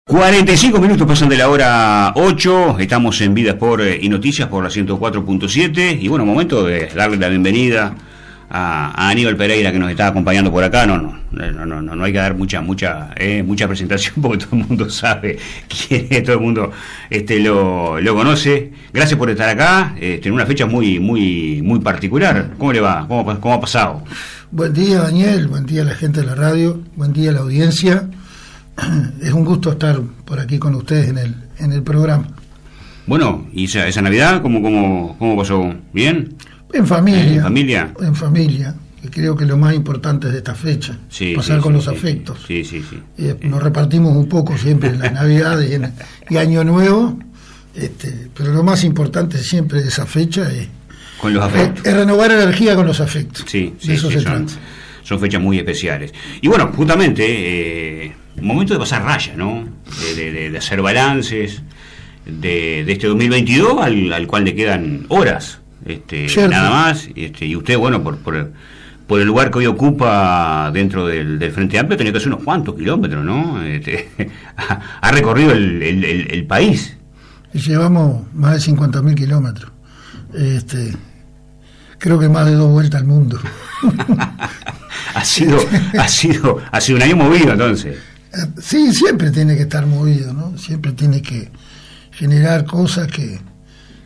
45 minutos pasan de la hora 8, estamos en Vida Sport y Noticias por la 104.7 y bueno, momento de darle la bienvenida a Aníbal Pereira que nos está acompañando por acá. No hay que dar mucha presentación porque todo el mundo sabe quién es, todo el mundo lo conoce. Gracias por estar acá, en una fecha muy particular. ¿Cómo le va? ¿Cómo ha pasado? Buen día, Daniel, buen día a la gente de la radio, buen día a la audiencia. Es un gusto estar por aquí con ustedes en el programa. Bueno, ¿y esa Navidad cómo pasó? ¿Bien? En familia. ¿En familia? En familia, que creo que lo más importante es de esta fecha, pasar con los afectos. Sí. Nos repartimos un poco siempre en las Navidades y Año Nuevo, pero lo más importante siempre de esa fecha es con los afectos. Es renovar energía con los afectos. Sí, son fechas muy especiales. Y bueno, justamente, momento de pasar raya, ¿no? De hacer balances de este 2022 al cual le quedan horas, nada más. Y usted, bueno, por el lugar que hoy ocupa dentro del Frente Amplio, tenía que hacer unos cuantos kilómetros, ¿no? Ha recorrido el país. Y llevamos más de 50.000 kilómetros. Creo que más de 2 vueltas al mundo. ha sido un año movido, entonces. Sí, siempre tiene que estar movido, ¿no? Siempre tiene que generar cosas que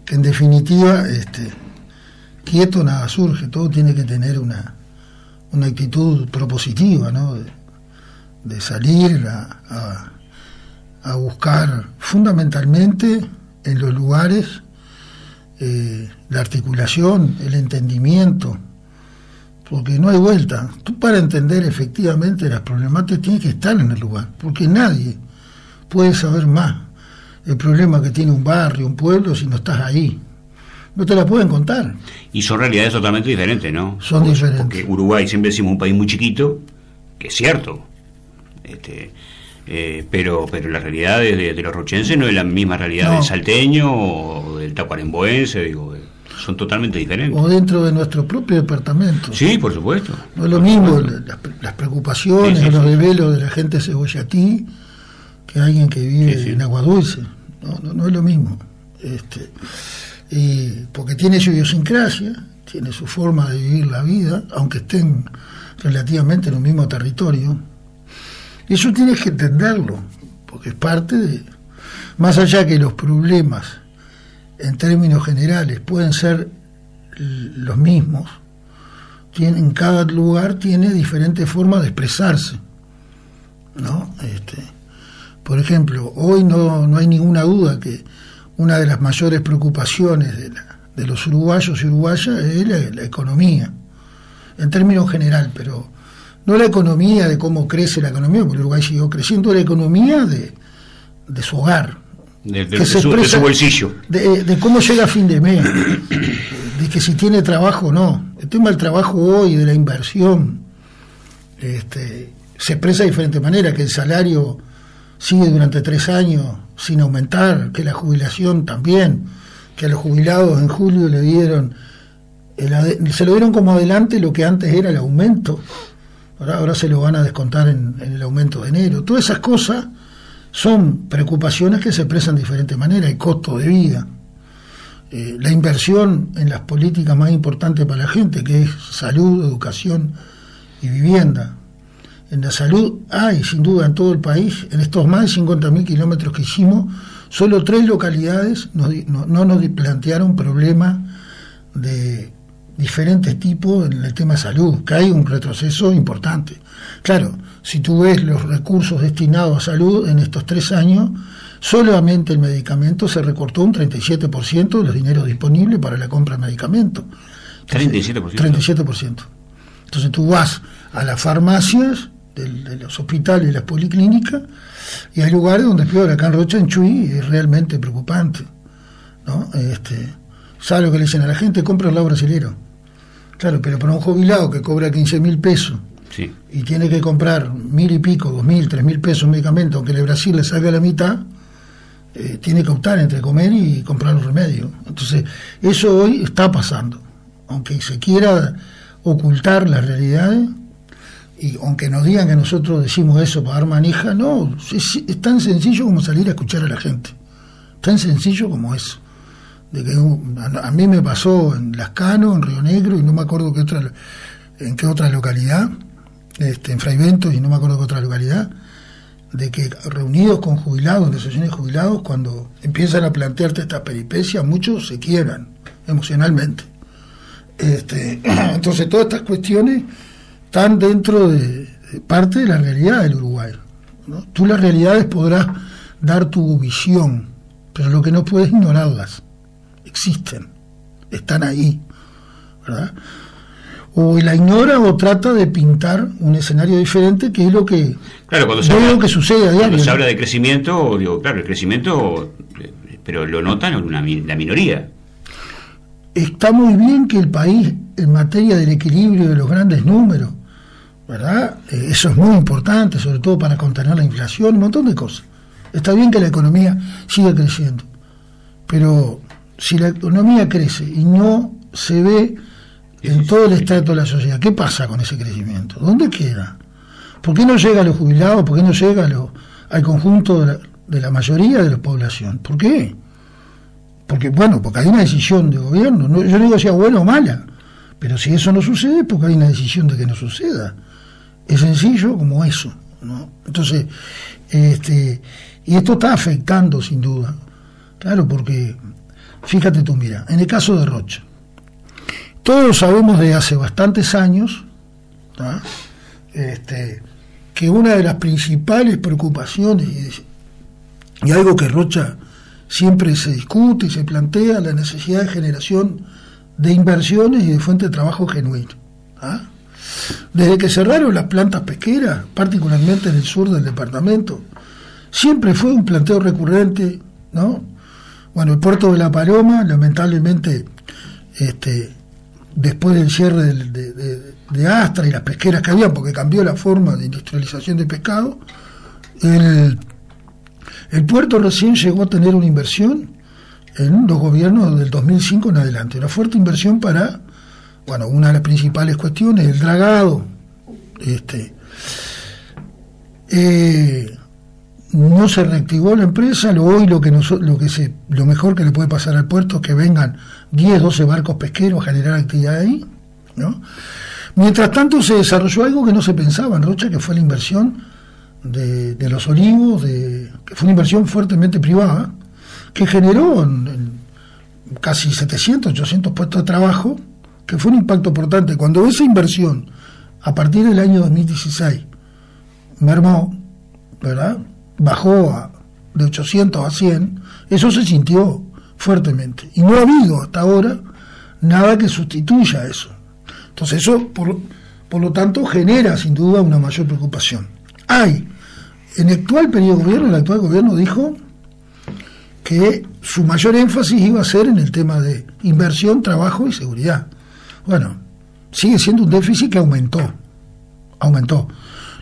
en definitiva, quieto nada surge. Todo tiene que tener una actitud propositiva, ¿no? De salir a buscar fundamentalmente en los lugares la articulación, el entendimiento, porque no hay vuelta. Tú, para entender efectivamente las problemáticas, tienes que estar en el lugar, porque nadie puede saber más el problema que tiene un barrio, un pueblo, si no estás ahí. No te la pueden contar. Y son realidades totalmente diferentes, ¿no? Son diferentes. Porque Uruguay, siempre decimos, un país muy chiquito, que es cierto, pero la realidad de los rochenses no es la misma realidad del salteño o del tacuarembóense, son totalmente diferentes. O dentro de nuestro propio departamento. Sí, por supuesto. No es lo mismo las preocupaciones, los desvelos de la gente de Cebollatí que alguien que vive en Agua Dulce. No es lo mismo. Porque tiene su idiosincrasia, tiene su forma de vivir la vida, aunque estén relativamente en un mismo territorio. Y eso tienes que entenderlo, porque es parte de... Más allá que los problemas, en términos generales, pueden ser los mismos, en cada lugar tiene diferentes formas de expresarse, ¿no? Por ejemplo, hoy no hay ninguna duda que una de las mayores preocupaciones de los uruguayos y uruguayas es la economía, en términos general, pero no la economía de cómo crece la economía, porque Uruguay siguió creciendo, la economía de su hogar, de su bolsillo, de cómo llega a fin de mes, de que si tiene trabajo o no. El tema del trabajo hoy, de la inversión, se expresa de diferente manera, que el salario sigue durante 3 años sin aumentar, que la jubilación también, que a los jubilados en julio se lo dieron como adelante lo que antes era el aumento. Ahora se lo van a descontar en el aumento de enero. Todas esas cosas son preocupaciones que se expresan de diferente manera. El costo de vida, la inversión en las políticas más importantes para la gente, que es salud, educación y vivienda. En la salud hay, sin duda, en todo el país, en estos más de 50.000 kilómetros que hicimos, solo 3 localidades no nos plantearon problemas de diferentes tipos en el tema de salud, que hay un retroceso importante. Claro, si tú ves los recursos destinados a salud en estos 3 años, solamente el medicamento se recortó un 37% de los dineros disponibles para la compra de medicamentos. Entonces, 37%. Entonces tú vas a las farmacias de los hospitales y las policlínicas, y hay lugares donde peor, acá en Rocha, en Chuy, es realmente preocupante, ¿no? ¿Sabe lo que le dicen a la gente? Compra el lado brasilero. Claro, pero para un jubilado que cobra 15.000 pesos y tiene que comprar 1.000 y pico, 2.000, 3.000 pesos medicamentos, aunque el Brasil le salga a la mitad, tiene que optar entre comer y comprar los remedios. Entonces, eso hoy está pasando. Aunque se quiera ocultar las realidades, y aunque nos digan que nosotros decimos eso para dar manija, no, es tan sencillo como salir a escuchar a la gente, tan sencillo como eso. De que a mí me pasó en Lascano, en Río Negro, y no me acuerdo en qué otra localidad, en Fraiventos, y no me acuerdo qué otra localidad, de que reunidos con jubilados, en asociaciones de jubilados, cuando empiezan a plantearte estas peripecias, muchos se quiebran emocionalmente. Entonces todas estas cuestiones están dentro de parte de la realidad del Uruguay, ¿no? Tú las realidades podrás dar tu visión, pero lo que no puedes ignorarlas. Existen, están ahí, ¿verdad? O la ignora o trata de pintar un escenario diferente, que es lo que lo que sucede a diario. Cuando se habla de crecimiento, digo, claro, el crecimiento, pero lo notan la minoría. Está muy bien que el país, en materia del equilibrio de los grandes números, ¿verdad? Eso es muy importante, sobre todo para contener la inflación, un montón de cosas. Está bien que la economía siga creciendo, pero si la economía crece y no se ve en todo el estrato de la sociedad, ¿qué pasa con ese crecimiento? ¿Dónde queda? ¿Por qué no llega a los jubilados? ¿Por qué no llega al conjunto de la mayoría de la población? ¿Por qué? Porque hay una decisión de gobierno. No, yo no digo sea buena o mala, pero si eso no sucede es porque hay una decisión de que no suceda. Es sencillo como eso, ¿no? Entonces, y esto está afectando sin duda. Claro, porque fíjate tú, mira, en el caso de Rocha, todos sabemos de hace bastantes años, ¿tá? Que una de las principales preocupaciones, y algo que Rocha siempre se discute y se plantea, la necesidad de generación de inversiones y de fuente de trabajo genuino. ¿Ah? Desde que cerraron las plantas pesqueras, particularmente en el sur del departamento, siempre fue un planteo recurrente, ¿no? Bueno, el puerto de La Paloma, lamentablemente, después del cierre de Astra y las pesqueras que había, porque cambió la forma de industrialización de pescado, el puerto recién llegó a tener una inversión en los gobiernos del 2005 en adelante, una fuerte inversión para, una de las principales cuestiones, el dragado. No se reactivó la empresa. Lo mejor que le puede pasar al puerto es que vengan 10, 12 barcos pesqueros a generar actividad ahí, ¿no? Mientras tanto se desarrolló algo que no se pensaba en Rocha, que fue la inversión de Los Olivos, que fue una inversión fuertemente privada, que generó casi 700, 800 puestos de trabajo, que fue un impacto importante. Cuando esa inversión, a partir del año 2016, mermó, ¿verdad?, bajó de 800 a 100, eso se sintió fuertemente. Y no ha habido hasta ahora nada que sustituya eso. Entonces eso, por lo tanto, genera sin duda una mayor preocupación. En el actual periodo de gobierno, el actual gobierno dijo que su mayor énfasis iba a ser en el tema de inversión, trabajo y seguridad. Bueno, sigue siendo un déficit que aumentó.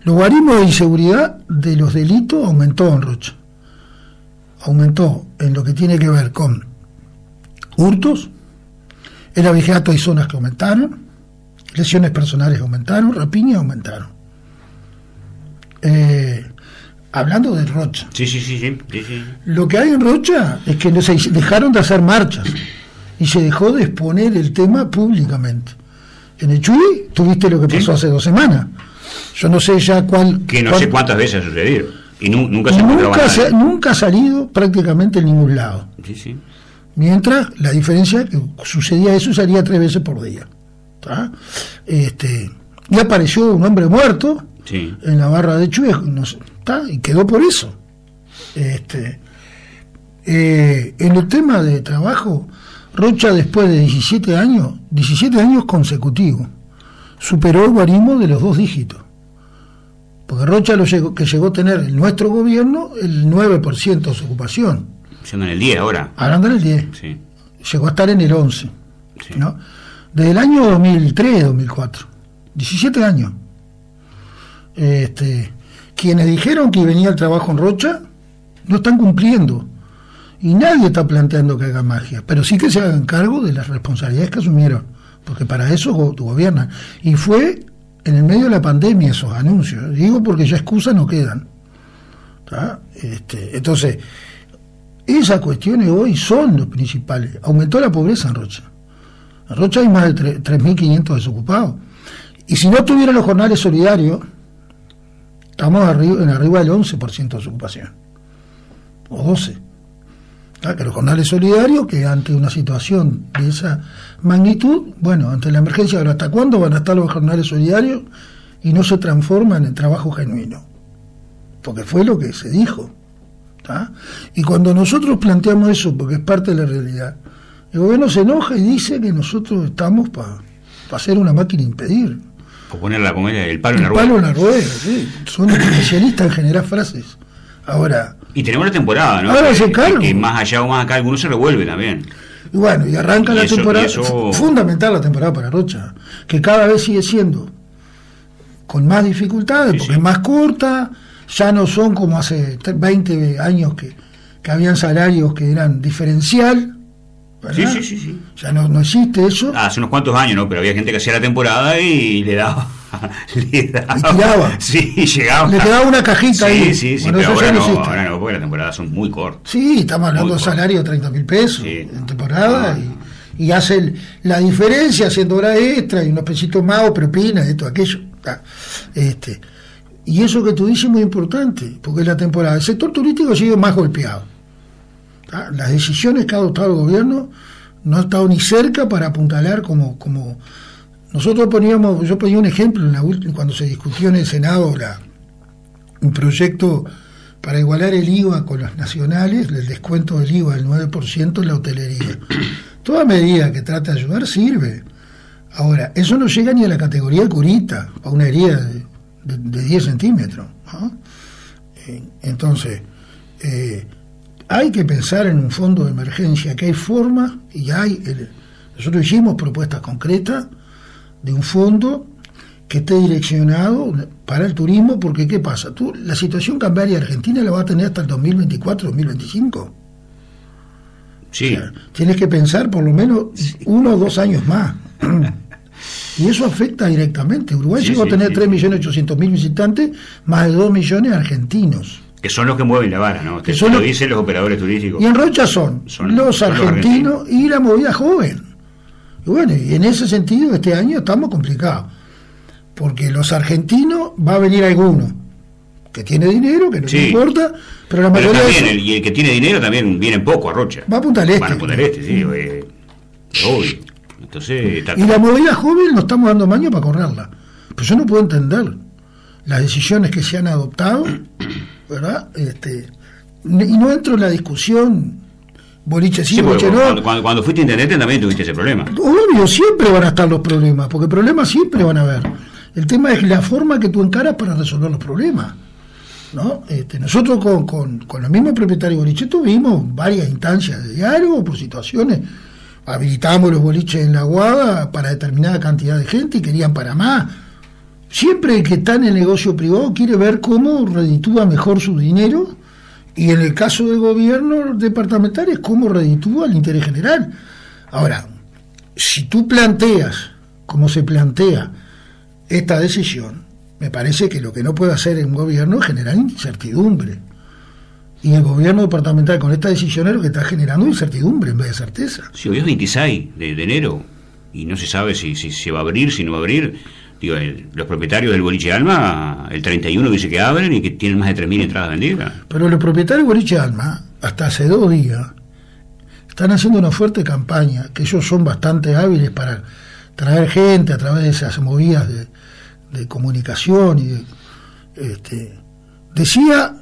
Los guarismos de inseguridad de los delitos aumentó en Rocha. Aumentó en lo que tiene que ver con hurtos, el abigeato hay zonas que aumentaron, lesiones personales aumentaron, rapiñas aumentaron. Hablando de Rocha. Sí. Lo que hay en Rocha es que se dejaron de hacer marchas y se dejó de exponer el tema públicamente. En el Chuy tuviste lo que pasó hace 2 semanas. Yo no sé ya sé cuántas veces ha sucedido. Y nunca ha salido prácticamente en ningún lado. Sí. Mientras la diferencia que sucedía eso salía 3 veces por día. ¿Tá? Y apareció un hombre muerto en la barra de Chuy, y quedó por eso. En el tema de trabajo, Rocha, después de 17 años consecutivos, superó el guarismo de los 2 dígitos. Porque Rocha llegó a tener en nuestro gobierno el 9% de su ocupación. Siendo en el 10 ahora. Ahora anda en el 10. Sí. Llegó a estar en el 11. Sí. ¿No? Desde el año 2003, 2004. 17 años. Quienes dijeron que venía el trabajo en Rocha no están cumpliendo. Y nadie está planteando que haga magia. Pero sí que se hagan cargo de las responsabilidades que asumieron. Porque para eso gobiernan. Y fue en el medio de la pandemia esos anuncios. Digo porque ya excusas no quedan. Entonces, esas cuestiones hoy son los principales. Aumentó la pobreza en Rocha. En Rocha hay más de 3.500 desocupados. Y si no tuviera los jornales solidarios, estamos arriba del 11% de desocupación. O 12%. Que los jornales solidarios, que ante una situación de esa magnitud, bueno, ante la emergencia, ahora, ¿hasta cuándo van a estar los jornales solidarios y no se transforman en trabajo genuino? Porque fue lo que se dijo. Y cuando nosotros planteamos eso, porque es parte de la realidad, el gobierno se enoja y dice que nosotros estamos para hacer una máquina impedir. O poner la comedia, el palo en la rueda. El palo en la rueda, sí. Son especialistas en generar frases. Ahora... Y tenemos la temporada, ¿no? Ahora se carga. Que más allá o más acá, algunos se revuelve también. Y bueno, y arranca la temporada. Fundamental la temporada para Rocha, que cada vez sigue siendo con más dificultades, porque es más corta, ya no son como hace 20 años que habían salarios que eran diferencial. ¿Verdad? Sí. Ya no existe eso. Hace unos cuantos años, ¿no? Pero había gente que hacía la temporada y le daba. Y tiraba. Sí, llegaba. Le quedaba una cajita ahí. Sí, bueno, pero ahora no, porque las temporadas son muy cortas. Sí, estamos hablando de salario de 30.000 pesos en temporada y hace la diferencia haciendo hora extra y unos pesitos más o propina, esto, aquello. Y eso que tú dices es muy importante, porque es la temporada. El sector turístico ha sido más golpeado. Las decisiones que ha adoptado el gobierno no han estado ni cerca para apuntalar como nosotros yo ponía un ejemplo cuando se discutió en el Senado un proyecto para igualar el IVA con las nacionales, el descuento del IVA del 9% en la hotelería. Toda medida que trata de ayudar sirve. Ahora, eso no llega ni a la categoría de curita, a una herida de 10 centímetros, ¿no? Entonces, hay que pensar en un fondo de emergencia, que hay forma, y nosotros hicimos propuestas concretas de un fondo que esté direccionado para el turismo, porque ¿qué pasa? La situación cambiaria de Argentina la vas a tener hasta el 2024-2025. Sí. O sea, tienes que pensar por lo menos 1 o 2 años más. Y eso afecta directamente. Uruguay llegó a tener 3.800.000 visitantes, más de 2 millones argentinos. Que son los que mueven la vara, ¿no? Que lo dicen los operadores turísticos. Y en Rocha son los argentinos y la movida joven. Y bueno, y en ese sentido este año estamos complicados, porque los argentinos va a venir alguno que tiene dinero, que no le importa, pero la mayoría también y el que tiene dinero también viene poco a Rocha. Va a Punta del Este. Van a Punta del Este, sí, obvio. Entonces, y la movida joven nos estamos dando maña para correrla. Pero yo no puedo entender las decisiones que se han adoptado, ¿verdad? Y no entro en la discusión boliche sí, boliche no. Cuando fuiste intendente también tuviste ese problema. Obvio, siempre van a estar los problemas, porque problemas siempre van a haber. El tema es la forma que tú encaras para resolver los problemas, ¿no? Nosotros con los mismos propietarios de boliche tuvimos varias instancias de diálogo por situaciones. Habilitamos los boliches en la Guada para determinada cantidad de gente y querían para más. Siempre el que está en el negocio privado quiere ver cómo reditúa mejor su dinero, y en el caso del gobierno departamental es cómo reditúa el interés general. Ahora, si tú planteas como se plantea esta decisión, me parece que lo que no puede hacer un gobierno es generar incertidumbre. Y el gobierno departamental con esta decisión es lo que está generando incertidumbre en vez de certeza. Sí, hoy es 26 de enero y no se sabe si se va a abrir, si no va a abrir. Digo, los propietarios del Boliche Alma, el 31 dice que abren y que tienen más de 3.000 entradas vendidas. Pero los propietarios del Boliche Alma, hasta hace 2 días, están haciendo una fuerte campaña, que ellos son bastante hábiles para traer gente a través de esas movidas de comunicación y decía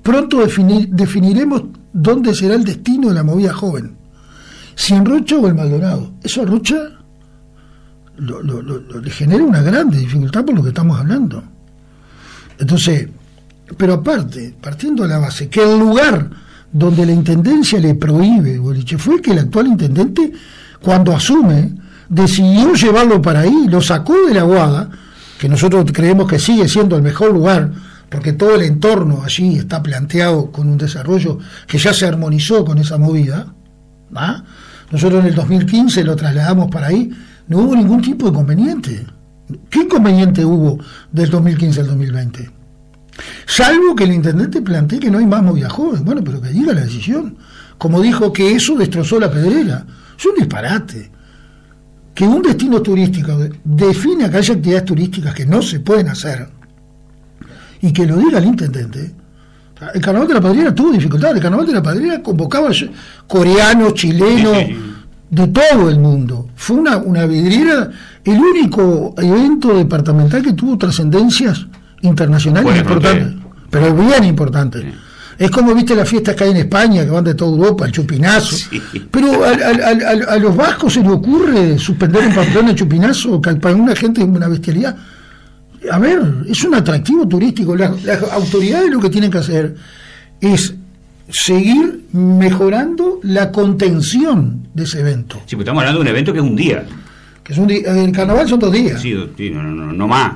pronto definiremos dónde será el destino de la movida joven, si en Rocha o en Maldonado. Eso a Rocha le genera una grande dificultad por lo que estamos hablando. Entonces, pero aparte, partiendo de la base que el lugar donde la intendencia le prohíbe el boliche fue que el actual intendente, cuando asume, decidió llevarlo para ahí, lo sacó de la Guada, que nosotros creemos que sigue siendo el mejor lugar, porque todo el entorno allí está planteado con un desarrollo que ya se armonizó con esa movida, ¿ah? Nosotros en el 2015 lo trasladamos para ahí, no hubo ningún tipo de inconveniente, ¿Qué inconveniente hubo del 2015 al 2020? Salvo que el intendente plantee que no hay más movidas jóvenes. Bueno, pero que diga la decisión. Como dijo que eso destrozó la Pedrera. Es un disparate. Que un destino turístico define que hay actividades turísticas que no se pueden hacer y que lo diga el intendente. El Carnaval de la Pedrera tuvo dificultades. El Carnaval de la Pedrera convocaba coreanos, chilenos, de todo el mundo. Fue una vidriera, el único evento departamental que tuvo trascendencias internacionales importantes, pero bien importantes. Es como, viste, las fiestas que hay en España, que van de toda Europa, el chupinazo. Sí. Pero a los vascos se le ocurre suspender un patrón de chupinazo, que para una gente es una bestialidad. A ver, es un atractivo turístico. Las autoridades lo que tienen que hacer es seguir mejorando la contención de ese evento. Sí, pues estamos hablando de un evento que es un día. Que es un día. El carnaval son 2 días. Sí, no más.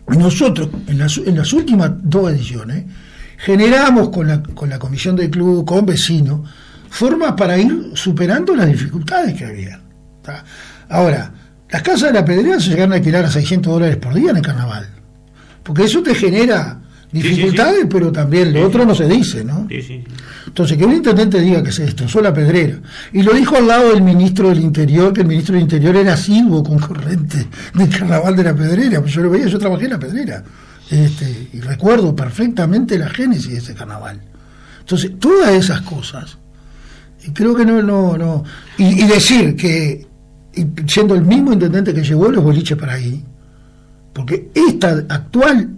Nosotros, en las últimas 2 ediciones, generamos con la comisión del club, con vecinos, formas para ir superando las dificultades que había. ¿Tá? Ahora, las casas de la Pedrera se llegaron a alquilar a $600 por día en el carnaval, porque eso te genera dificultades, sí. Pero también lo otro no se dice, ¿no? Sí. Entonces, que un intendente diga que se destrozó la Pedrera, y lo dijo al lado del ministro del Interior, que el ministro del Interior era asiduo concurrente del carnaval de la Pedrera, pues yo lo veía, yo trabajé en la Pedrera, y recuerdo perfectamente la génesis de ese carnaval. Entonces, todas esas cosas, y creo que no y decir que, siendo el mismo intendente que llevó los boliches para ahí, porque esta actual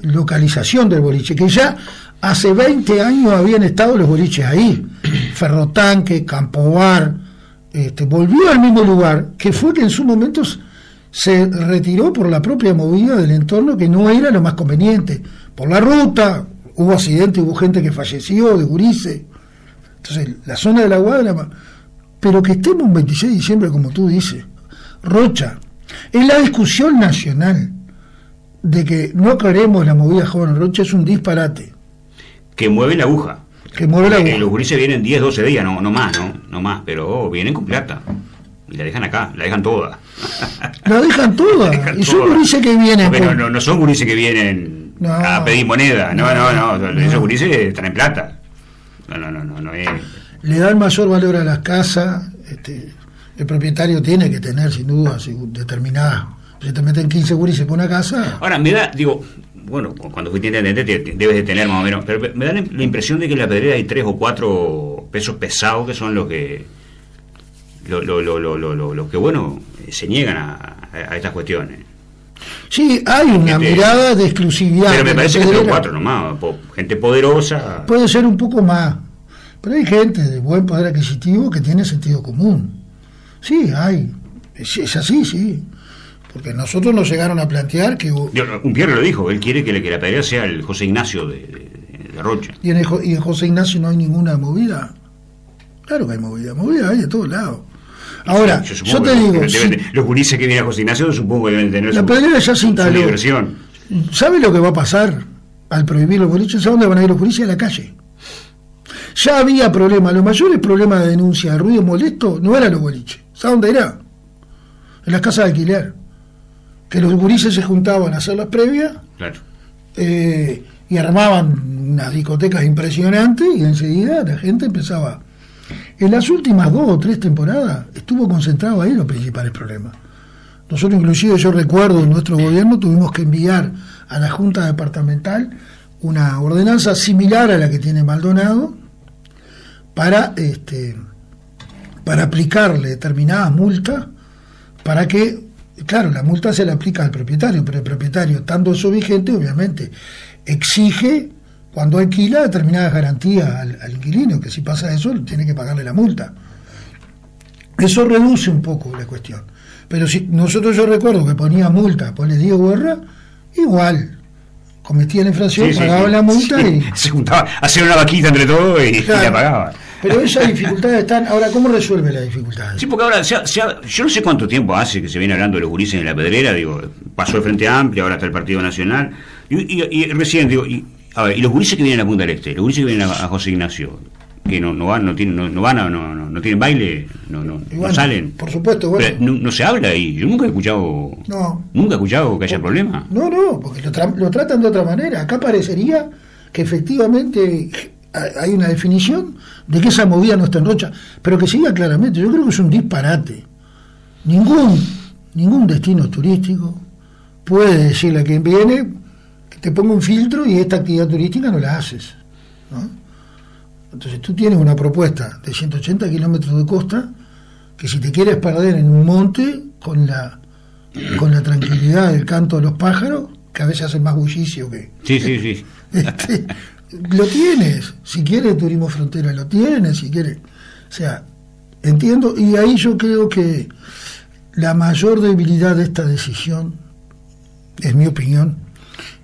localización del boliche, que ya hace 20 años habían estado los boliches ahí, Ferrotanque, Campobar, volvió al mismo lugar, que fue que en su momento se retiró por la propia movida del entorno, que no era lo más conveniente. Por la ruta, hubo accidentes, hubo gente que falleció, de gurises. Entonces, la zona de la Guadra, pero que estemos un 26 de diciembre, como tú dices, Rocha, en la discusión nacional de que no queremos la movida joven en Rocha, es un disparate. Que mueve la aguja. Los gurises vienen 10, 12 días, no más, pero vienen con plata. Y la dejan acá, la dejan toda. La dejan toda. Y son gurises que vienen. No son gurises que vienen a pedir moneda. No. Esos gurises están en plata. No es. Le dan mayor valor a las casas. El propietario tiene que tener, sin duda, determinadas. Si te meten 15 gurises por una casa. Ahora, me da, bueno, cuando fui intendente debes de tener más o menos, pero me da la impresión de que en la Pedrera hay 3 o 4 pesos pesados que son los que bueno, se niegan a estas cuestiones. Sí, hay una mirada de exclusividad. Pero me parece que 3 o 4 nomás, gente poderosa. Puede ser un poco más, pero hay gente de buen poder adquisitivo que tiene sentido común. Sí, hay. Es así, sí. Porque nosotros nos llegaron a plantear que... Un Pierre lo dijo, él quiere que la Pedrera sea el José Ignacio de Rocha. ¿Y en José Ignacio no hay ninguna movida? Claro que hay movida hay de todos lados. Ahora, yo te digo... Los gurises que vienen a José Ignacio supongo que deben tener la Pedrera ya se instaló. ¿Sabe lo que va a pasar al prohibir los boliches? ¿A dónde van a ir los gurises? A la calle. Ya había problemas, los mayores problemas de denuncia de ruido molesto no eran los boliches. ¿Sabe dónde era? En las casas de alquiler. Que los gurises se juntaban a hacer las previas, claro. Y armaban unas discotecas impresionantes, y enseguida la gente empezaba. En las últimas 2 o 3 temporadas estuvo concentrado ahí los principales problemas. Nosotros, inclusive, yo recuerdo, en nuestro gobierno tuvimos que enviar a la Junta Departamental una ordenanza similar a la que tiene Maldonado para aplicarle determinadas multas, para que, claro, la multa se le aplica al propietario, pero el propietario, estando eso vigente, obviamente exige, cuando alquila, determinadas garantías al inquilino, que si pasa eso, tiene que pagarle la multa. Eso reduce un poco la cuestión. Pero si yo recuerdo que ponía multa, ponle 10 guerras, igual, cometía la infracción, pagaba la multa y... Se juntaba, hacía una vaquita entre todos y la pagaba. Pero esas dificultades están... Ahora, ¿cómo resuelve las dificultades? Sí, porque ahora, yo no sé cuánto tiempo hace que se viene hablando de los gurises en la Pedrera, pasó el Frente Amplio, ahora está el Partido Nacional, y recién, y los gurises que vienen a Punta del Este, los gurises que vienen a José Ignacio, que no tienen baile, no salen. Por supuesto, bueno. Pero no se habla ahí. Yo nunca he escuchado. Nunca he escuchado que haya problema. No, porque lo tratan de otra manera. Acá parecería que efectivamente hay una definición de que esa movida no está en Rocha, pero que se diga claramente. Yo creo que es un disparate. Ningún destino turístico puede decirle a quien viene que te ponga un filtro y esta actividad turística no la haces, ¿no? Entonces tú tienes una propuesta de 180 kilómetros de costa que si te quieres perder en un monte con la tranquilidad del canto de los pájaros, que a veces hacen más bullicio que... Sí. Lo tienes. Si quieres turismo frontera, lo tienes. Si quieres... O sea, entiendo. Y ahí yo creo que la mayor debilidad de esta decisión, es mi opinión,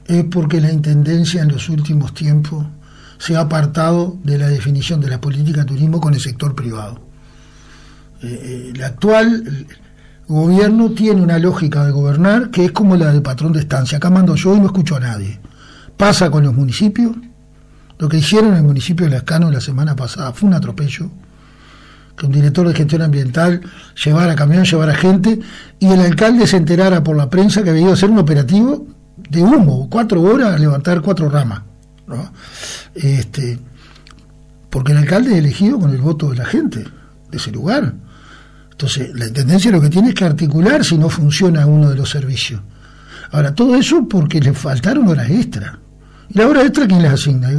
es porque la Intendencia en los últimos tiempos se ha apartado de la definición de la política de turismo con el sector privado. El actual gobierno tiene una lógica de gobernar que es como la del patrón de estancia. Acá mando yo y no escucho a nadie. Pasa con los municipios. Lo que hicieron en el municipio de Lascano la semana pasada fue un atropello. Que un director de gestión ambiental llevara camión, llevara gente, y el alcalde se enterara por la prensa que había ido a hacer un operativo de humo, 4 horas a levantar 4 ramas, ¿no? Porque el alcalde es elegido con el voto de la gente de ese lugar. Entonces la intendencia lo que tiene es que articular si no funciona uno de los servicios. Ahora, todo eso porque le faltaron horas extras. ¿Y la hora extra quién las asigna?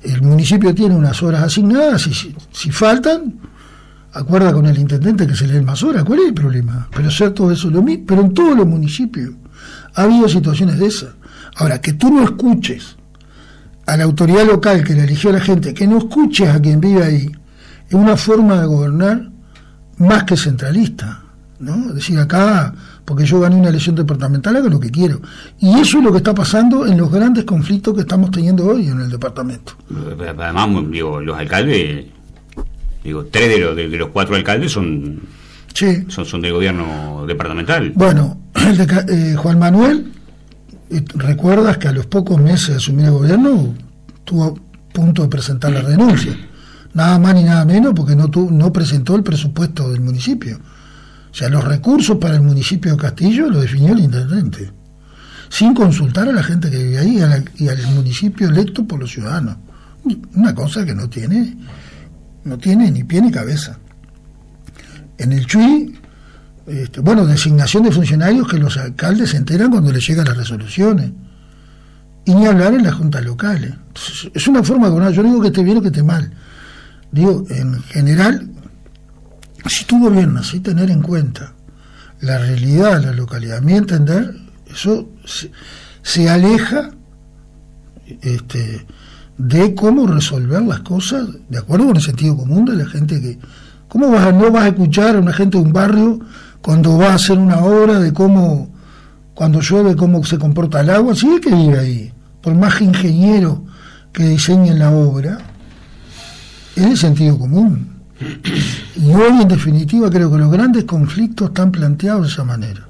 El municipio tiene unas horas asignadas, y si faltan, acuerda con el intendente que se le den más horas. ¿Cuál es el problema? Pero hacer todo eso lo mismo. Pero en todos los municipios ha habido situaciones de esas. Ahora, que tú no escuches a la autoridad local que le eligió a la gente, que no escuches a quien vive ahí, es una forma de gobernar más que centralista, ¿no? Es decir, acá, porque yo gané una elección departamental, hago lo que quiero. Y eso es lo que está pasando en los grandes conflictos que estamos teniendo hoy en el departamento. Además, los alcaldes, 3 de los 4 alcaldes son del gobierno departamental. Bueno, el de Juan Manuel, recuerdas que a los pocos meses de asumir el gobierno estuvo a punto de presentar la renuncia. Nada más ni nada menos porque no presentó el presupuesto del municipio. O sea, los recursos para el municipio de Castillo lo definió el intendente, sin consultar a la gente que vive ahí y al municipio electo por los ciudadanos. Una cosa que no tiene ni pie ni cabeza. En el Chuy, designación de funcionarios que los alcaldes se enteran cuando les llegan las resoluciones. Y ni hablar en las juntas locales. Entonces, es una forma de gobernar. Yo no digo que esté bien o que esté mal. Digo, en general, si tú gobiernas sin tener en cuenta la realidad de la localidad, a mi entender, eso se aleja de cómo resolver las cosas de acuerdo con el sentido común de la gente que... ¿Cómo no vas a escuchar a una gente de un barrio cuando va a hacer una obra de cómo, cuando llueve, cómo se comporta el agua? Sí, es que vive ahí, por más ingeniero que diseñen la obra, es el sentido común. Y hoy, en definitiva, creo que los grandes conflictos están planteados de esa manera.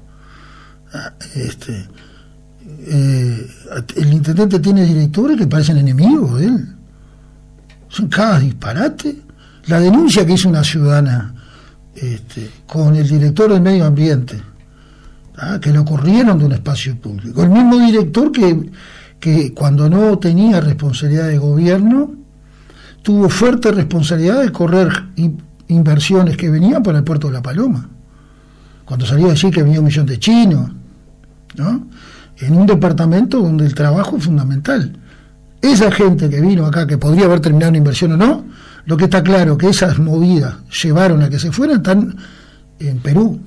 El intendente tiene directores que parecen enemigos de él. Son cada disparate. La denuncia que hizo una ciudadana con el director del medio ambiente, que lo corrieron de un espacio público. El mismo director que cuando no tenía responsabilidad de gobierno tuvo fuerte responsabilidad de correr inversiones que venían para el puerto de La Paloma. Cuando salió a decir que venía 1 millón de chinos, ¿no? En un departamento donde el trabajo es fundamental. Esa gente que vino acá, que podría haber terminado una inversión o no, lo que está claro que esas movidas llevaron a que se fueran, están en Perú.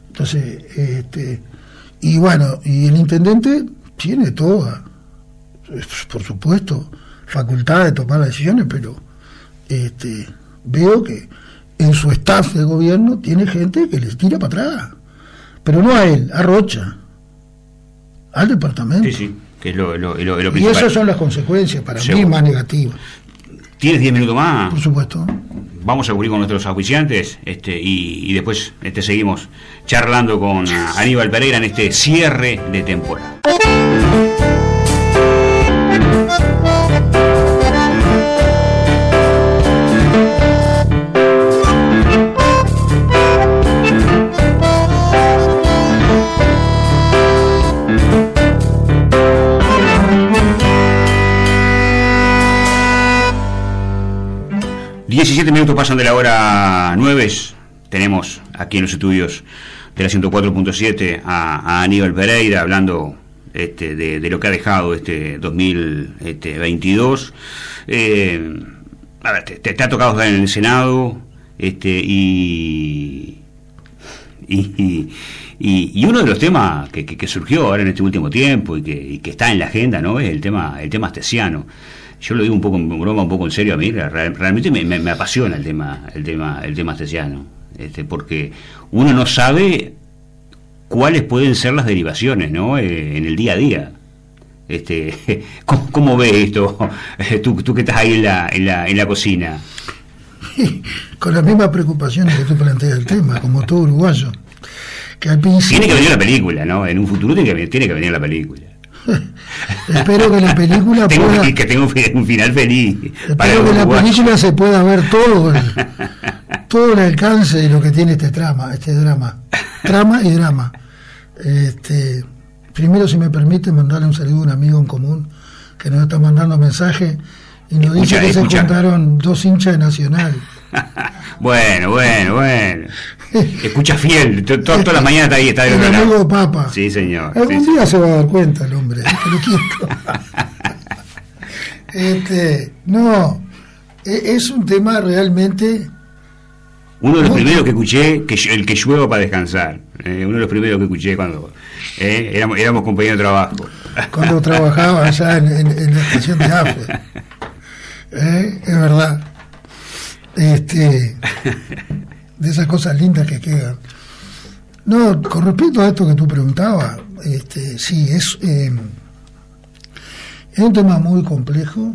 Entonces, y el intendente tiene toda, por supuesto, facultad de tomar las decisiones, pero veo que en su staff de gobierno tiene gente que les tira para atrás, pero no a él, a Rocha, al departamento. Sí, que es lo principal. Y esas son las consecuencias para mí más negativas. ¿Tienes 10 minutos más? Por supuesto. Vamos a cubrir con nuestros auspiciantes y después seguimos charlando con Aníbal Pereira en este cierre de temporada. 17 minutos pasan de la hora 9. Tenemos aquí en los estudios de la 104.7 a Aníbal Pereira hablando de lo que ha dejado este 2022. A ver, te ha tocado estar en el Senado, y uno de los temas que surgió ahora en este último tiempo y que está en la agenda, ¿no?, es el tema astesiano. Yo lo digo un poco en broma, un poco en serio. A mí realmente me apasiona el tema astesiano, porque uno no sabe cuáles pueden ser las derivaciones, ¿no?, en el día a día. ¿Cómo ves esto? Tú que estás ahí en la cocina. Con las mismas preocupaciones que tú planteas el tema, como todo uruguayo. Que al principio... Tiene que venir la película, ¿no? En un futuro tiene que venir la película. Espero que la película pueda... Que tenga un final feliz. Espero que la película se pueda ver todo el alcance de lo que tiene este drama. Trama y drama. Primero, si me permite, mandarle un saludo a un amigo en común que nos está mandando mensaje y nos dice que se juntaron 2 hinchas de Nacional. Bueno. Escucha fiel, todas las mañanas está ahí, está de el amigo Papa. Sí, señor. Algún día se va a dar cuenta el hombre, que lo quiero. No, es un tema realmente... Uno de los primeros que escuché, el que llueva para descansar. Uno de los primeros que escuché cuando éramos compañeros de trabajo. Cuando trabajaba allá en la estación de AFE. Es verdad. De esas cosas lindas que quedan. No, con respecto a esto que tú preguntabas, sí, es un tema muy complejo,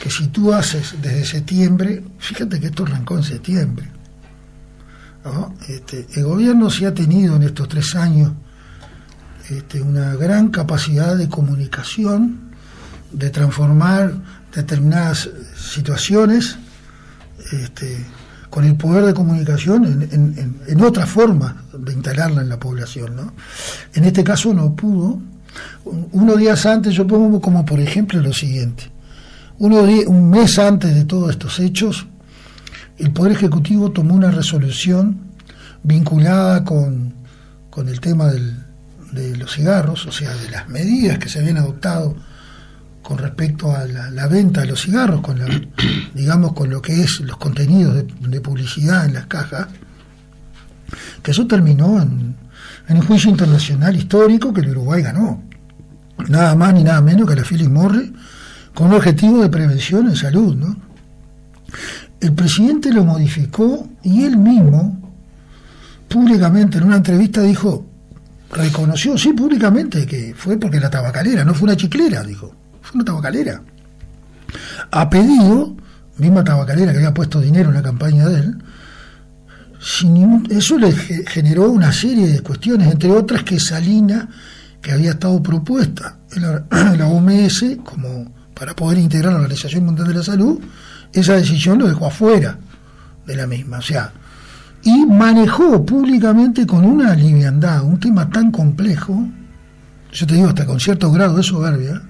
que si tú haces desde septiembre, fíjate que esto arrancó en septiembre, ¿no? El gobierno sí ha tenido en estos 3 años una gran capacidad de comunicación, de transformar determinadas situaciones con el poder de comunicación en otra forma de instalarla en la población, ¿no? En este caso no pudo. Unos días antes, yo pongo como por ejemplo lo siguiente: un mes antes de todos estos hechos, el Poder Ejecutivo tomó una resolución vinculada con el tema de los cigarros, o sea, de las medidas que se habían adoptado con respecto a la venta de los cigarros, con lo que es los contenidos de publicidad en las cajas, que eso terminó en un juicio internacional histórico que el Uruguay ganó, nada más ni nada menos que la Philip Morris, con un objetivo de prevención en salud, ¿no? El presidente lo modificó y él mismo públicamente en una entrevista reconoció públicamente que fue porque la tabacalera, no fue una chiclera, dijo, fue una tabacalera. A pedido, misma tabacalera que había puesto dinero en la campaña de él, eso le generó una serie de cuestiones, entre otras que esa línea que había estado propuesta en la OMS como para poder integrar a la Organización Mundial de la Salud, esa decisión lo dejó afuera de la misma, o sea, y manejó públicamente con una liviandad un tema tan complejo, yo te digo hasta con cierto grado de soberbia,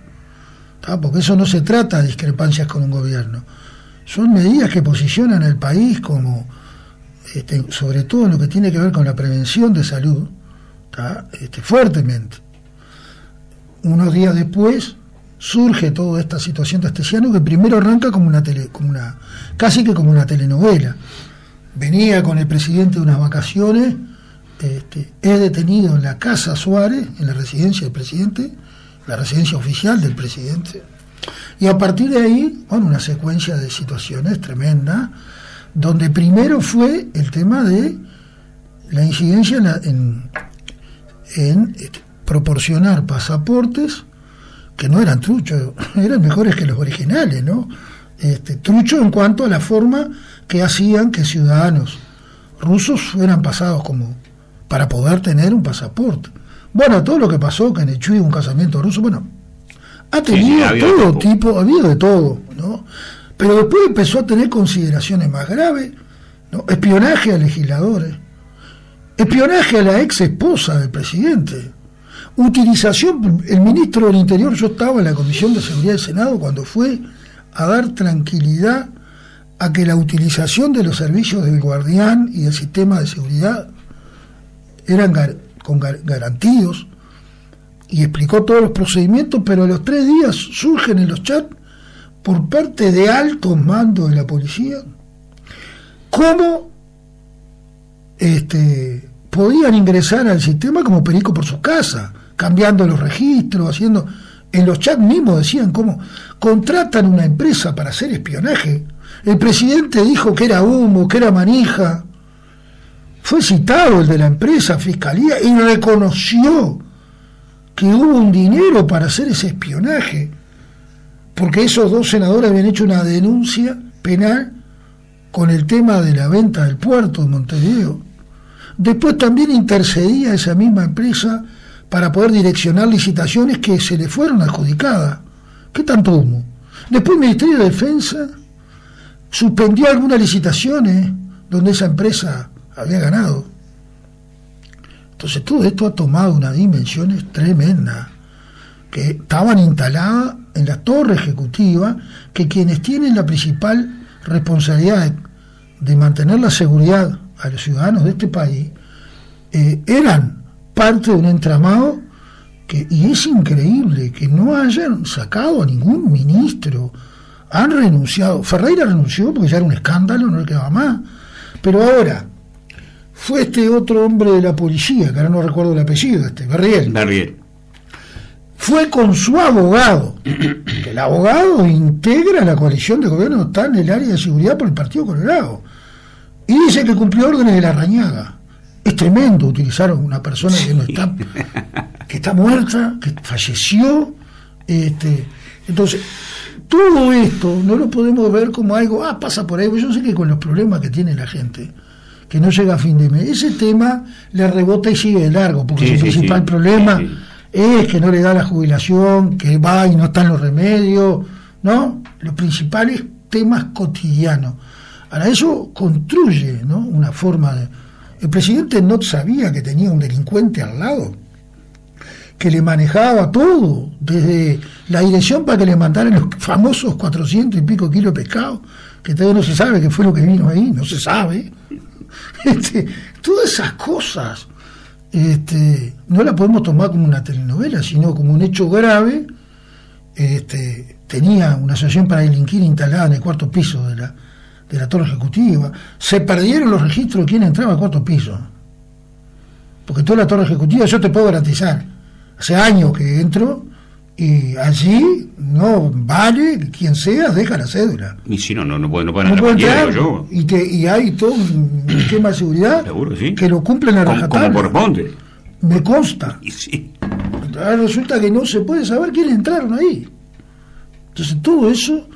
porque eso no se trata de discrepancias con un gobierno, son medidas que posicionan al país como, sobre todo en lo que tiene que ver con la prevención de salud, fuertemente. Unos días después surge toda esta situación de Astesiano, que primero arranca casi que como una telenovela. Venía con el presidente de unas vacaciones, es detenido en la Casa Suárez, en la residencia del presidente, la residencia oficial del presidente, y a partir de ahí, una secuencia de situaciones tremenda, donde primero fue el tema de la incidencia en proporcionar pasaportes que no eran truchos, eran mejores que los originales, ¿no? Trucho en cuanto a la forma que hacían que ciudadanos rusos fueran pasados como para poder tener un pasaporte. Todo lo que pasó, que en el Chuy un casamiento ruso, ha tenido todo tipo, ha habido de todo, ¿no? Pero después empezó a tener consideraciones más graves, ¿no? Espionaje a legisladores, espionaje a la ex esposa del presidente, utilización, el ministro del Interior, yo estaba en la Comisión de Seguridad del Senado cuando fue a dar tranquilidad a que la utilización de los servicios del Guardián y del sistema de seguridad eran garantidos, y explicó todos los procedimientos, pero a los 3 días surgen en los chats por parte de altos mandos de la policía cómo podían ingresar al sistema como perico por su casa, cambiando los registros, haciendo... En los chats mismos decían cómo contratan una empresa para hacer espionaje. El presidente dijo que era humo, que era manija. Fue citado el de la empresa, fiscalía, y reconoció que hubo un dinero para hacer ese espionaje, porque esos 2 senadores habían hecho una denuncia penal con el tema de la venta del puerto de Montevideo. Después también intercedía esa misma empresa para poder direccionar licitaciones que se le fueron adjudicadas. ¿Qué tanto humo? Después el Ministerio de Defensa suspendió algunas licitaciones donde esa empresa había ganado. Entonces todo esto ha tomado unas dimensiones tremendas, que estaban instaladas en la torre ejecutiva, que quienes tienen la principal responsabilidad de mantener la seguridad a los ciudadanos de este país eran parte de un entramado y es increíble que no hayan sacado a ningún ministro. Han renunciado. Ferreira renunció porque ya era un escándalo, no le quedaba más. Pero ahora fue este otro hombre de la policía, que ahora no recuerdo el apellido, Berriel. Fue con su abogado, que el abogado integra la coalición de gobierno, está en el área de seguridad por el Partido Colorado, y dice que cumplió órdenes de Larrañaga. Es tremendo, utilizaron una persona que no está, que está muerta, que falleció. Entonces, todo esto no lo podemos ver como algo, pasa por ahí. Yo sé que con los problemas que tiene la gente, que no llega a fin de mes, ese tema le rebota y sigue de largo, porque su principal problema es que no le da la jubilación, que va y no están los remedios, ¿no? Los principales temas cotidianos. Ahora, eso construye, ¿no?, una forma de... El presidente no sabía que tenía un delincuente al lado, que le manejaba todo, desde la dirección para que le mandaran los famosos 400 y pico kilos de pescado, que todavía no se sabe qué fue lo que vino ahí, no se sabe. Todas esas cosas no las podemos tomar como una telenovela, sino como un hecho grave. Tenía una asociación para delinquir instalada en el 4º piso de la torre ejecutiva. Se perdieron los registros de quién entraba al 4º piso, porque toda la torre ejecutiva, yo te puedo garantizar, hace años que entro y allí no vale quien sea, deja la cédula, y si no pueden entrar, y hay todo un esquema de seguridad. Seguro, sí, que lo cumplen a rajatabla, como corresponde, me consta. Y sí. Ahora resulta que no se puede saber quiénes entraron ahí. Entonces todo eso,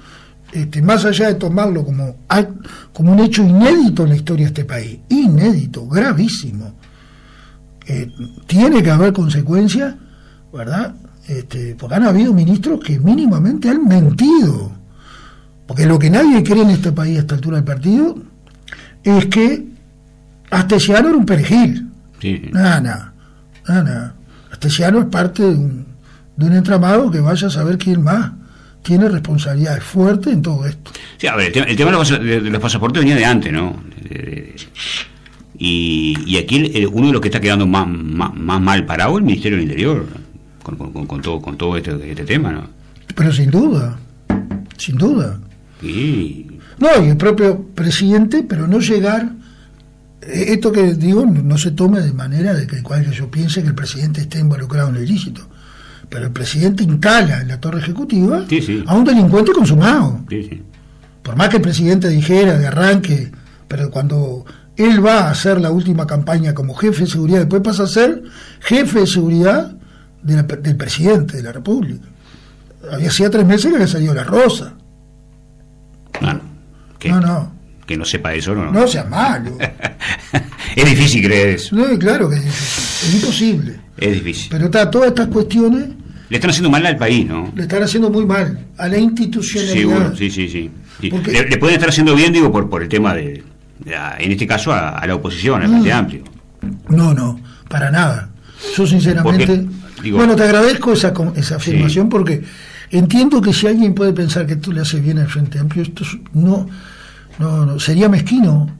más allá de tomarlo como un hecho inédito en la historia de este país, inédito, gravísimo, tiene que haber consecuencias, ¿verdad? Porque han habido ministros que mínimamente han mentido, porque lo que nadie cree en este país a esta altura del partido es que Astesiano era un perejil. Sí. Nada. Astesiano es parte de un entramado que vaya a saber quién más tiene responsabilidades fuertes en todo esto. Sí, a ver, el tema de los pasaportes venía de antes, ¿no? Y aquí uno de los que está quedando más mal parado es el Ministerio del Interior, con todo este tema, ¿no? Pero sin duda. Sí. No, y el propio presidente, pero no llegar... Esto que digo no se tome de manera de que yo piense que el presidente esté involucrado en el ilícito. Pero el presidente instala en la torre ejecutiva a un delincuente consumado. Sí. Por más que el presidente dijera de arranque, pero cuando él va a hacer la última campaña como jefe de seguridad, después pasa a ser jefe de seguridad del presidente de la República. Hacía 3 meses que había salido la Rosa. Que no sepa eso, ¿no? No sea malo. Es difícil creer eso. No, claro que es difícil. Es imposible. Es difícil. Pero todas estas cuestiones... Le están haciendo mal al país, ¿no? Le están haciendo muy mal a la institucionalidad. Seguro, sí. Porque... Le pueden estar haciendo bien, digo, por el tema en este caso, a la oposición, al Frente Amplio. No, para nada. Yo sinceramente... te agradezco esa afirmación, porque entiendo que si alguien puede pensar que esto le hace bien al Frente Amplio, esto no... No, sería mezquino,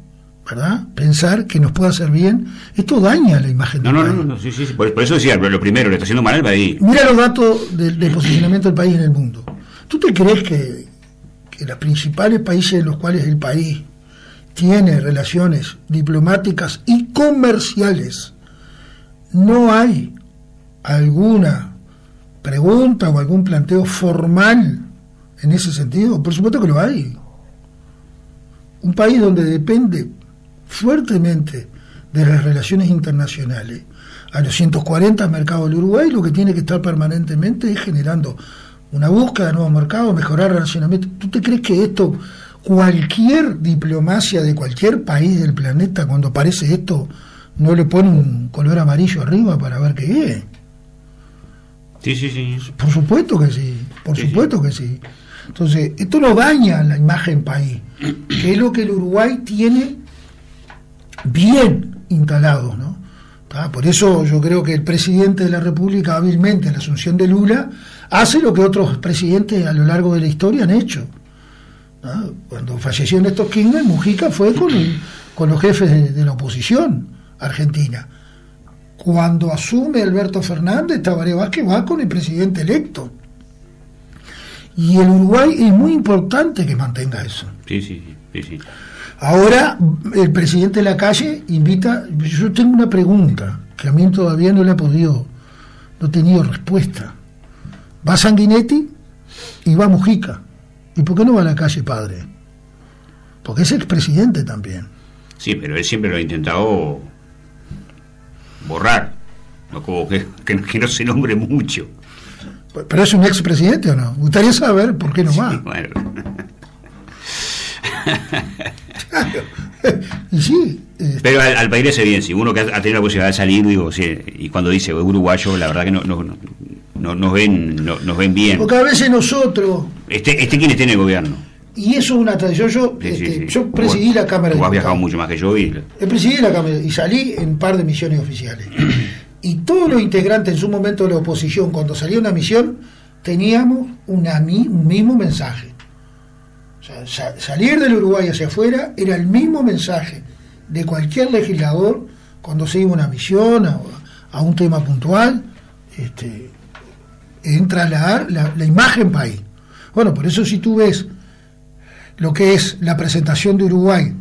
¿verdad? Pensar que nos puede hacer bien. Esto daña la imagen del país. No, sí. Por eso decía, lo primero, le está haciendo mal al país. Mira los datos de posicionamiento del país en el mundo. ¿Tú te crees que los principales países en los cuales el país tiene relaciones diplomáticas y comerciales, no hay alguna pregunta o algún planteo formal en ese sentido? Por supuesto que lo hay. Un país donde depende fuertemente de las relaciones internacionales, a los 140 mercados del Uruguay, lo que tiene que estar permanentemente es generando una búsqueda de nuevos mercados, mejorar el relacionamiento. ¿Tú te crees que esto, cualquier diplomacia de cualquier país del planeta, cuando aparece esto, no le pone un color amarillo arriba para ver qué es? Sí. Por supuesto que sí, que sí. Entonces, esto no daña la imagen país, que es lo que el Uruguay tiene bien instalado, ¿no? Por eso yo creo que el presidente de la República, hábilmente, en la asunción de Lula, hace lo que otros presidentes a lo largo de la historia han hecho. Cuando falleció Néstor Kirchner, Mujica fue con los jefes de la oposición argentina. Cuando asume Alberto Fernández, Tabaré Vázquez va con el presidente electo. Y el Uruguay es muy importante que mantenga eso. Sí. Ahora, el presidente Lacalle invita. Yo tengo una pregunta que a mí todavía no he tenido respuesta. Va Sanguinetti y va Mujica. ¿Y por qué no va Lacalle padre? Porque es expresidente también. Sí, pero él siempre lo ha intentado borrar, no como que no se nombre mucho. ¿Pero es un expresidente o no? Me gustaría saber por qué no va. Bueno. Y sí. Pero al país le hace bien, si uno que ha tenido la posibilidad de salir, digo, sí, y cuando dice uruguayo, la verdad que nos ven bien. Porque a veces nosotros... ¿Quién esté en el gobierno? Y eso es una tradición. Yo presidí la Cámara de Diputados. Tú has viajado mucho más que yo. Presidí la Cámara y salí en un par de misiones oficiales. Y todos los integrantes en su momento de la oposición, cuando salía una misión, teníamos un mismo mensaje. O sea, salir del Uruguay hacia afuera era el mismo mensaje de cualquier legislador cuando se iba a una misión, a un tema puntual, en trasladar la imagen país. Bueno, por eso si tú ves lo que es la presentación de Uruguay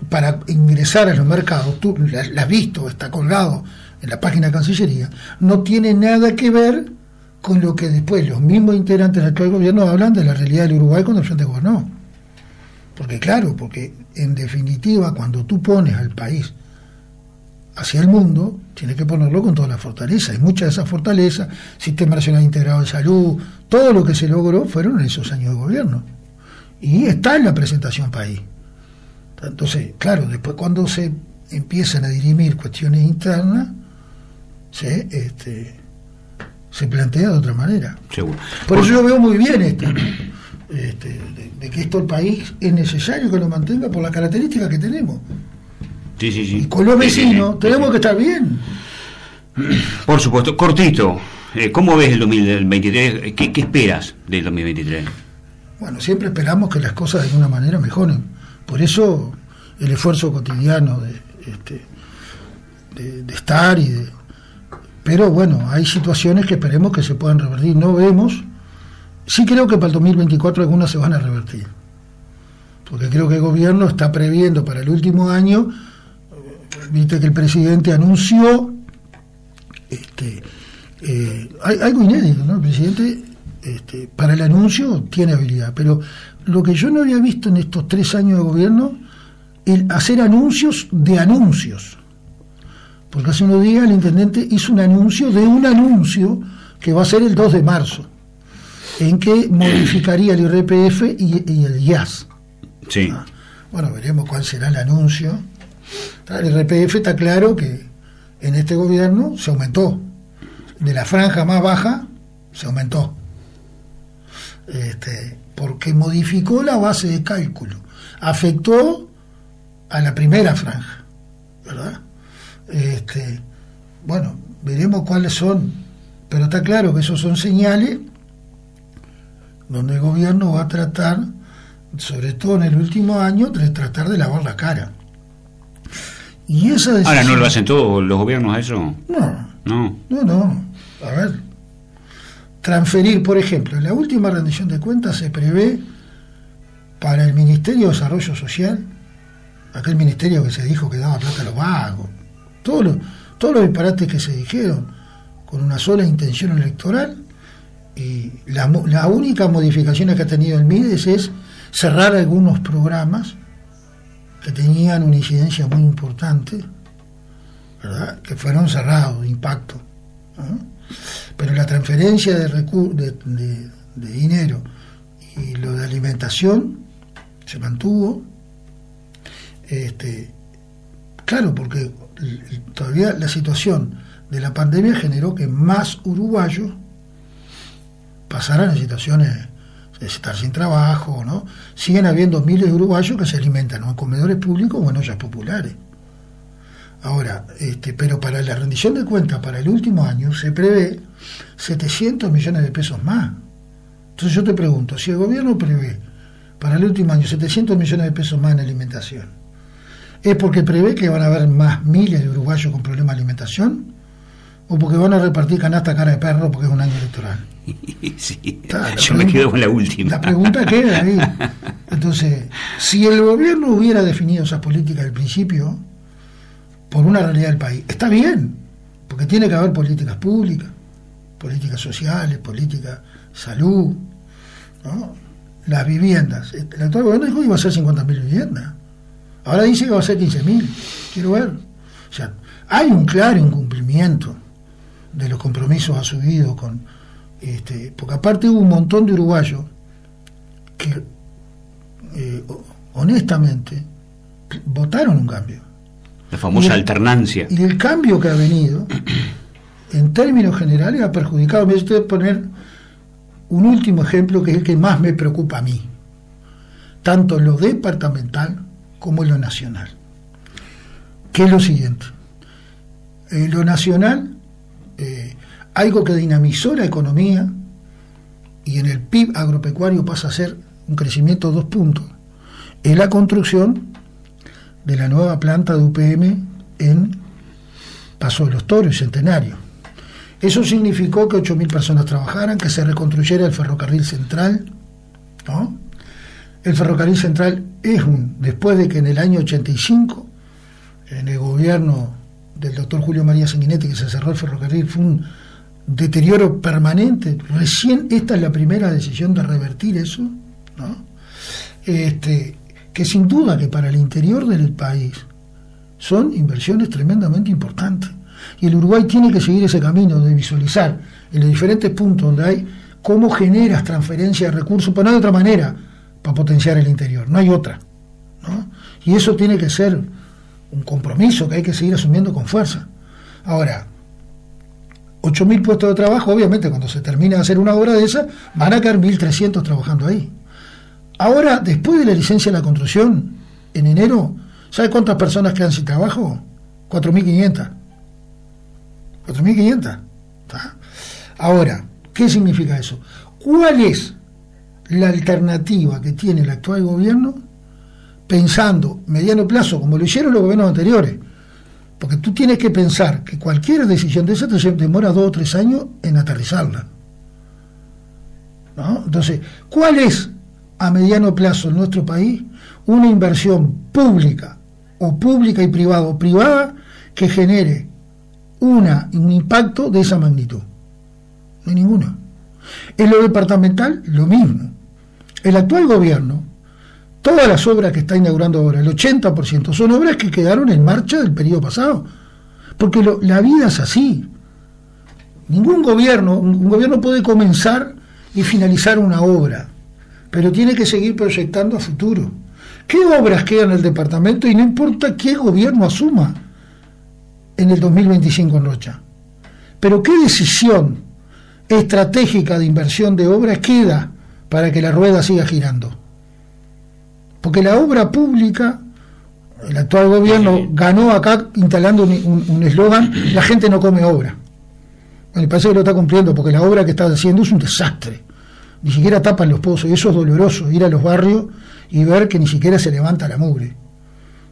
para ingresar a los mercados, tú la has visto, está colgado en la página de Cancillería, no tiene nada que ver con lo que después los mismos integrantes del actual gobierno hablan de la realidad del Uruguay cuando el Frente gobernó. Porque en definitiva, cuando tú pones al país hacia el mundo, tienes que ponerlo con toda la fortaleza, y muchas de esas fortalezas, Sistema Nacional Integrado de Salud, todo lo que se logró fueron en esos años de gobierno, y está en la presentación país. Entonces, claro, después cuando se empiezan a dirimir cuestiones internas, se plantea de otra manera. Seguro. Por eso yo veo muy bien esto, de que esto el país es necesario que lo mantenga por las características que tenemos. Sí. Y con los vecinos tenemos que estar bien. Por supuesto. Cortito, ¿cómo ves el 2023? ¿Qué esperas del 2023? Bueno, siempre esperamos que las cosas de alguna manera mejoren. Por eso el esfuerzo cotidiano de estar pero bueno, hay situaciones que esperemos que se puedan revertir. No vemos. Sí creo que para el 2024 algunas se van a revertir. Porque creo que el gobierno está previendo para el último año. Viste que el presidente anunció hay algo inédito, ¿no? El presidente para el anuncio tiene habilidad, pero lo que yo no había visto en estos 3 años de gobierno, el hacer anuncios de anuncios. Porque hace unos días el intendente hizo un anuncio de un anuncio que va a ser el 2 de marzo, en que modificaría el IRPF y el IAS. Sí. Bueno, veremos cuál será el anuncio. El IRPF está claro que en este gobierno se aumentó. De la franja más baja se aumentó. Porque modificó la base de cálculo. Afectó a la primera franja, ¿verdad? Bueno, veremos cuáles son. Pero está claro que esos son señales donde el gobierno va a tratar sobre todo en el último año, de tratar de lavar la cara. Y esa decisión... Ahora, ¿no lo hacen todos los gobiernos a eso? No. A ver, transferir, por ejemplo, en la última rendición de cuentas se prevé para el Ministerio de Desarrollo Social, aquel ministerio que se dijo que daba plata a los vagos, todos los disparates que se dijeron, con una sola intención electoral, y la única modificación que ha tenido el MIDES es cerrar algunos programas que tenían una incidencia muy importante, ¿verdad?, que fueron cerrados de impacto, ¿no? Pero la transferencia de dinero y lo de alimentación se mantuvo, claro, porque todavía la situación de la pandemia generó que más uruguayos pasaran en situaciones de estar sin trabajo, ¿no? Siguen habiendo miles de uruguayos que se alimentan o en comedores públicos o en ollas populares. Ahora, pero para la rendición de cuentas para el último año se prevé 700 millones de pesos más. Entonces yo te pregunto, si el gobierno prevé para el último año 700 millones de pesos más en alimentación, ¿es porque prevé que van a haber más miles de uruguayos con problemas de alimentación? ¿O porque van a repartir canasta cara de perro porque es un año electoral? Sí, yo me quedo con la última. La pregunta queda ahí. Entonces, si el gobierno hubiera definido esas políticas al principio, por una realidad del país, está bien, porque tiene que haber políticas públicas, políticas sociales, políticas de salud, ¿no? Las viviendas. El actual gobierno dijo que iba a ser 50.000 viviendas. Ahora dice que va a ser 15.000. Quiero ver. O sea, hay un claro incumplimiento de los compromisos asumidos con porque aparte hubo un montón de uruguayos que honestamente votaron un cambio, la famosa alternancia, y el cambio que ha venido en términos generales ha perjudicado. Me voy a poner un último ejemplo que es el que más me preocupa a mí, tanto en lo departamental como en lo nacional, que es lo siguiente. En lo nacional, algo que dinamizó la economía y en el PIB agropecuario pasa a ser un crecimiento de 2 puntos, es la construcción de la nueva planta de UPM en Paso de los Toros y Centenario. Eso significó que 8.000 personas trabajaran, que se reconstruyera el ferrocarril central, ¿no? El ferrocarril central es después de que en el año 85, en el gobierno del doctor Julio María Sanguinetti, que se cerró el ferrocarril, fue un deterioro permanente. Recién esta es la primera decisión de revertir eso, ¿no? Que sin duda que para el interior del país son inversiones tremendamente importantes, y el Uruguay tiene que seguir ese camino de visualizar en los diferentes puntos donde hay cómo generas transferencia de recursos, pero no hay otra manera para potenciar el interior, no hay otra, ¿no? Y eso tiene que ser un compromiso que hay que seguir asumiendo con fuerza. Ahora, 8.000 puestos de trabajo, obviamente cuando se termine de hacer una obra de esa, van a quedar 1.300 trabajando ahí. Ahora, después de la licencia de la construcción, en enero, ¿sabe cuántas personas quedan sin trabajo? 4.500. 4.500. Ahora, ¿qué significa eso? ¿Cuál es la alternativa que tiene el actual gobierno pensando mediano plazo, como lo hicieron los gobiernos anteriores? Porque tú tienes que pensar que cualquier decisión de esa te demora 2 o 3 años en aterrizarla, ¿no? Entonces, ¿cuál es a mediano plazo en nuestro país una inversión pública o pública y privada o privada que genere un impacto de esa magnitud? No hay ninguna. En lo departamental, lo mismo. El actual gobierno, todas las obras que está inaugurando ahora, el 80%, son obras que quedaron en marcha del periodo pasado. Porque la vida es así. Un gobierno puede comenzar y finalizar una obra, pero tiene que seguir proyectando a futuro. ¿Qué obras quedan en el departamento? Y no importa qué gobierno asuma en el 2025 en Rocha. Pero ¿qué decisión estratégica de inversión de obras queda para que la rueda siga girando? Porque la obra pública, el actual gobierno ganó acá instalando un eslogan: la gente no come obra. Me parece que lo está cumpliendo, porque la obra que está haciendo es un desastre. Ni siquiera tapan los pozos, y eso es doloroso, ir a los barrios y ver que ni siquiera se levanta la mugre.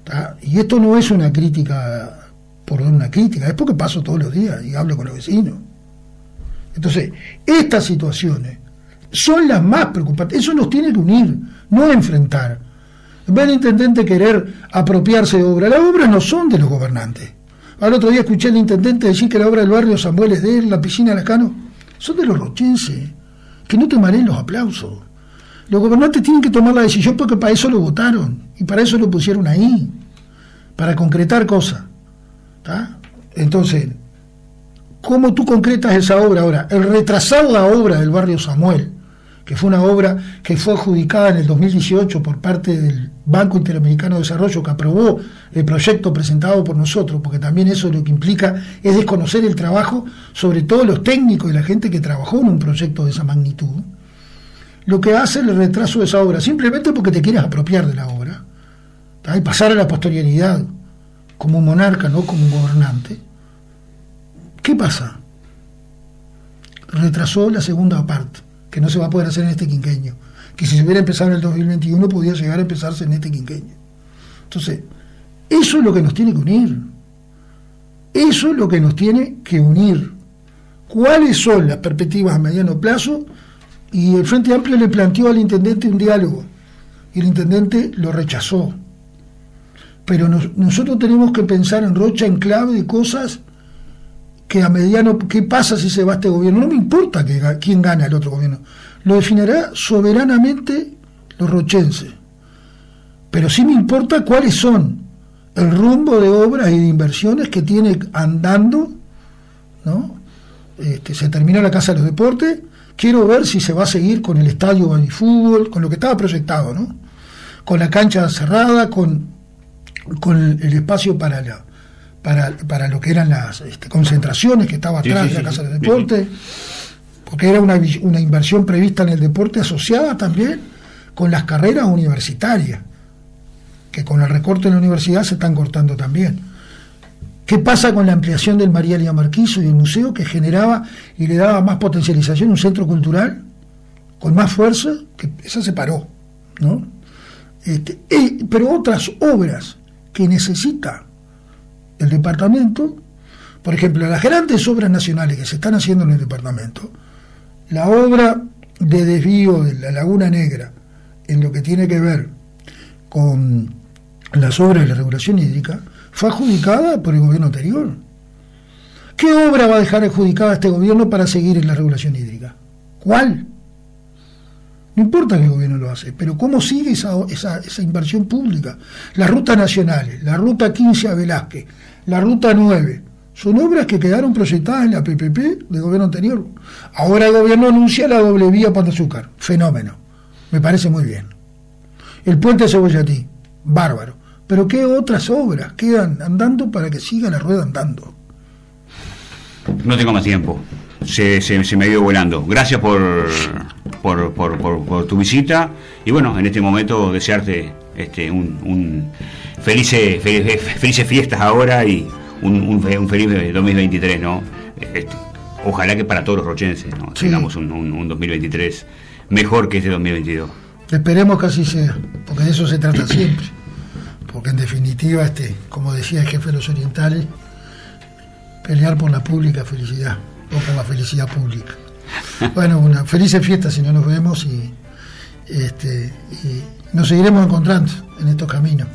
¿Tá? Y esto no es una crítica por una crítica, es porque paso todos los días y hablo con los vecinos. Entonces, estas situaciones son las más preocupantes. Eso nos tiene que unir, no enfrentar. En vez del intendente querer apropiarse de obras, las obras no son de los gobernantes. Al otro día escuché al intendente decir que la obra del barrio Samuel es de él, la piscina de Lascano, son de los rochenses. Que no te mareen los aplausos. Los gobernantes tienen que tomar la decisión porque para eso lo votaron y para eso lo pusieron ahí, para concretar cosas. ¿Tá? Entonces, ¿cómo tú concretas esa obra? Ahora, el retrasar la obra del barrio Samuel, que fue una obra que fue adjudicada en el 2018 por parte del Banco Interamericano de Desarrollo, que aprobó el proyecto presentado por nosotros, porque también eso lo que implica es desconocer el trabajo, sobre todo los técnicos y la gente que trabajó en un proyecto de esa magnitud. Lo que hace el retraso de esa obra, simplemente porque te quieres apropiar de la obra, ¿tá? Y pasar a la posterioridad como un monarca, no como un gobernante. ¿Qué pasa? Retrasó la segunda parte, que no se va a poder hacer en este quinquenio, que si se hubiera empezado en el 2021 podía llegar a empezarse en este quinquenio. Entonces, eso es lo que nos tiene que unir. Eso es lo que nos tiene que unir. ¿Cuáles son las perspectivas a mediano plazo? Y el Frente Amplio le planteó al intendente un diálogo y el intendente lo rechazó. Pero nosotros tenemos que pensar en Rocha en clave de cosas que a mediano, ¿qué pasa si se va este gobierno? No me importa quién gana el otro gobierno, lo definirá soberanamente los rochenses, pero sí me importa cuáles son el rumbo de obras y de inversiones que tiene andando, ¿no? Se terminó la Casa de los Deportes, quiero ver si se va a seguir con el estadio de fútbol, con lo que estaba proyectado, ¿no? Con la cancha cerrada, con el espacio para lo que eran las concentraciones que estaba atrás de la Casa del Deporte, porque era una inversión prevista en el deporte asociada también con las carreras universitarias, que con el recorte en la universidad se están cortando también. ¿Qué pasa con la ampliación del María Elena Marquiso y el museo, que generaba y le daba más potencialización, un centro cultural con más fuerza? Que esa se paró, ¿no? Pero otras obras que necesita el departamento, por ejemplo, las grandes obras nacionales que se están haciendo en el departamento, la obra de desvío de la Laguna Negra, en lo que tiene que ver con las obras de la regulación hídrica, fue adjudicada por el gobierno anterior. ¿Qué obra va a dejar adjudicada este gobierno para seguir en la regulación hídrica? ¿Cuál? No importa que el gobierno lo hace, pero ¿cómo sigue esa inversión pública? Las rutas nacionales, la ruta 15 a Velázquez, la ruta 9, son obras que quedaron proyectadas en la PPP del gobierno anterior. Ahora el gobierno anuncia la doble vía Pan de Azúcar. Fenómeno. Me parece muy bien. El puente de Cebollatí, bárbaro. Pero ¿qué otras obras quedan andando para que siga la rueda andando? No tengo más tiempo. Se me ha ido volando. Gracias por tu visita. Y bueno, en este momento desearte un felices fiestas ahora y un feliz 2023, ¿no? Ojalá que para todos los rochenses, ¿no? Sí. Tengamos un 2023 mejor que este 2022. Esperemos que así sea, porque de eso se trata siempre. Porque en definitiva, como decía el jefe de los orientales, pelear por la pública felicidad, o por la felicidad pública. Bueno, una feliz fiesta si no nos vemos y nos seguiremos encontrando en estos caminos.